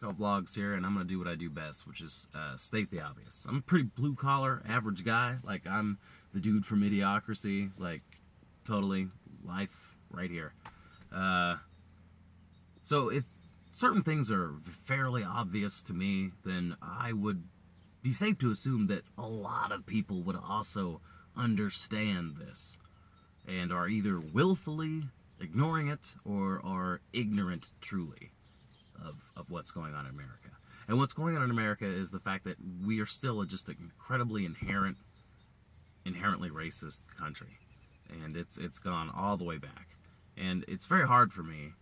Vlogs here, and I'm gonna do what I do best, which is state the obvious. I'm a pretty blue-collar, average guy. Like, I'm the dude from Idiocracy, like, totally life right here. So if certain things are fairly obvious to me, then I would be safe to assume that a lot of people would also understand this and are either willfully ignoring it or are ignorant truly of what's going on in America. And what's going on in America is the fact that we are still just an incredibly inherently racist country. And it's gone all the way back. And it's very hard for me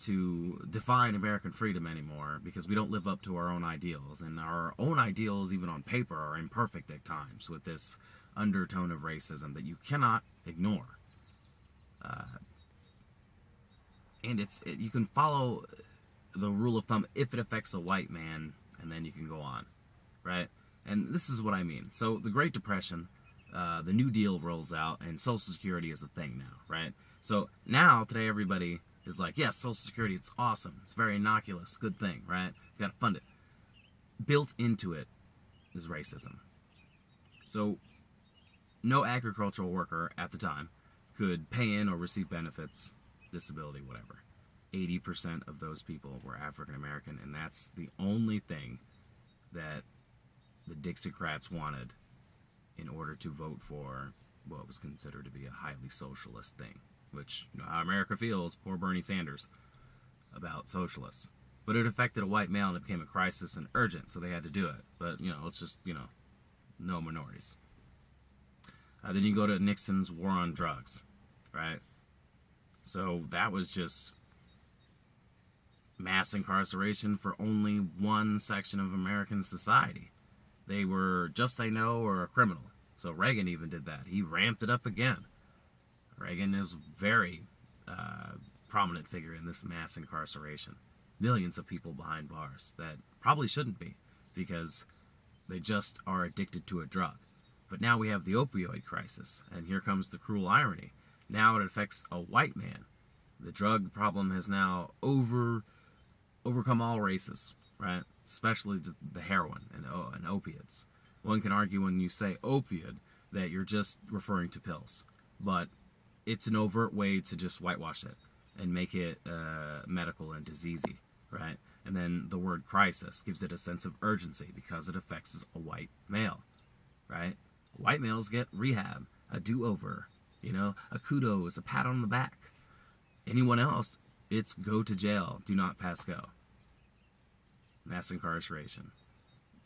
to define American freedom anymore because we don't live up to our own ideals. And our own ideals, even on paper, are imperfect at times with this undertone of racism that you cannot ignore. And you can follow the rule of thumb if it affects a white man, and then you can go on, right? And this is what I mean. So the Great Depression, the New Deal rolls out, and Social Security is a thing now, right? So now, today, everybody is like, yes, Social Security, it's awesome. It's very innocuous, good thing, right? You gotta fund it. Built into it is racism. So no agricultural worker at the time could pay in or receive benefits, disability, whatever. 80% of those people were African American, and that's the only thing that the Dixiecrats wanted in order to vote for what was considered to be a highly socialist thing, which, you know how America feels, poor Bernie Sanders, about socialists. But it affected a white male, and it became a crisis and urgent, so they had to do it. But, it's just, no minorities. Then you go to Nixon's war on drugs, right? So that was just mass incarceration for only one section of American society. They were just a no or a criminal. So Reagan even did that. He ramped it up again. Reagan is a very prominent figure in this mass incarceration. Millions of people behind bars that probably shouldn't be because they just are addicted to a drug. But now we have the opioid crisis, and here comes the cruel irony. Now it affects a white man. The drug problem has now overcome all races, right? Especially the heroin and opiates. One can argue when you say opiate that you're just referring to pills, but it's an overt way to just whitewash it and make it medical and diseasey, right? And then the word crisis gives it a sense of urgency because it affects a white male, right? White males get rehab, a do-over, a kudos, a pat on the back. Anyone else, it's go to jail, do not pass go. Mass incarceration.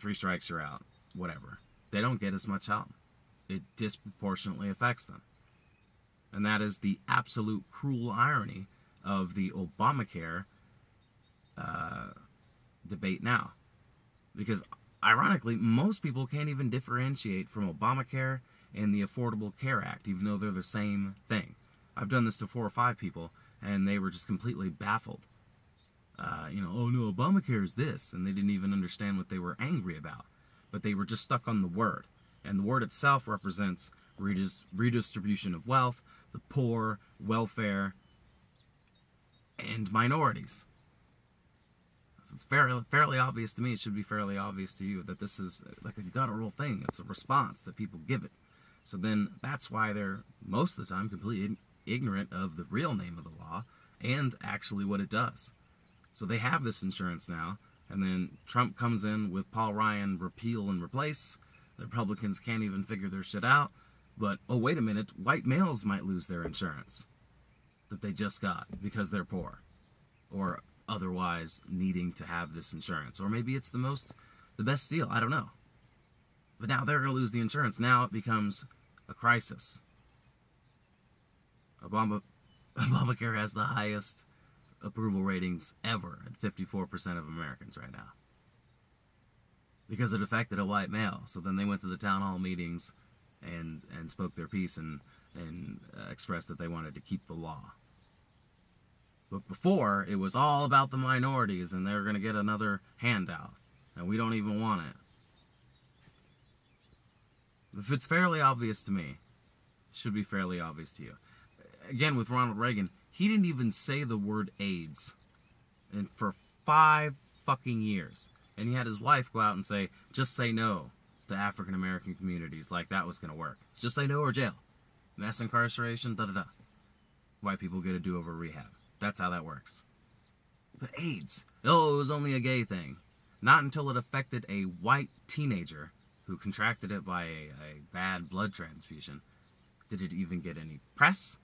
3 strikes, you're out. Whatever. They don't get as much help. It disproportionately affects them. And that is the absolute cruel irony of the Obamacare debate now. Because, ironically, most people can't even differentiate from Obamacare and the Affordable Care Act, even though they're the same thing. I've done this to 4 or 5 people, and they were just completely baffled. Oh no, Obamacare is this, and they didn't even understand what they were angry about. But they were just stuck on the word. And the word itself represents redistribution of wealth, the poor, welfare, and minorities. So it's fairly obvious to me, it should be fairly obvious to you, that this is like a guttural thing. It's a response that people give it. So then that's why they're, most of the time, completely ignorant of the real name of the law and actually what it does. So they have this insurance now, and then Trump comes in with Paul Ryan repeal and replace. The Republicans can't even figure their shit out. But, oh, wait a minute, white males might lose their insurance that they just got because they're poor or otherwise needing to have this insurance. Or maybe it's the best deal, I don't know. But now they're going to lose the insurance. Now it becomes a crisis. Obamacare has the highest approval ratings ever at 54% of Americans right now because it affected a white male. So then they went to the town hall meetings and spoke their piece and expressed that they wanted to keep the law. But before, it was all about the minorities and they were going to get another handout, and we don't even want it. If it's fairly obvious to me, it should be fairly obvious to you. Again, with Ronald Reagan, he didn't even say the word AIDS. And for five fucking years. And he had his wife go out and say, just say no to African American communities, like that was going to work. Just say no or jail. Mass incarceration, da-da-da. White people get a do-over rehab. That's how that works. But AIDS, oh, it was only a gay thing. Not until it affected a white teenager who contracted it by a bad blood transfusion did it even get any press,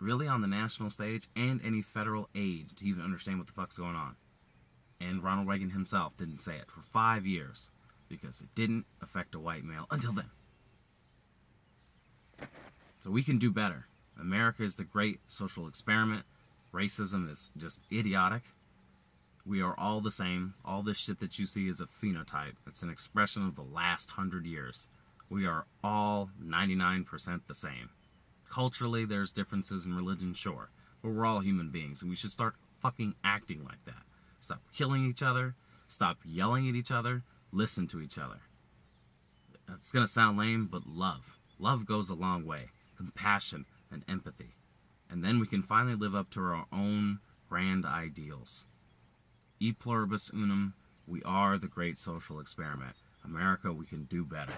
really, on the national stage, and any federal aid to even understand what the fuck's going on. And Ronald Reagan himself didn't say it for 5 years because it didn't affect a white male until then. So we can do better. America is the great social experiment. Racism is just idiotic. We are all the same. All this shit that you see is a phenotype. It's an expression of the last 100 years. We are all 99% the same. Culturally, there's differences in religion, sure. But we're all human beings, and we should start fucking acting like that. Stop killing each other. Stop yelling at each other. Listen to each other. It's gonna sound lame, but love. Love goes a long way. Compassion and empathy. And then we can finally live up to our own grand ideals. E pluribus unum, we are the great social experiment. America, we can do better.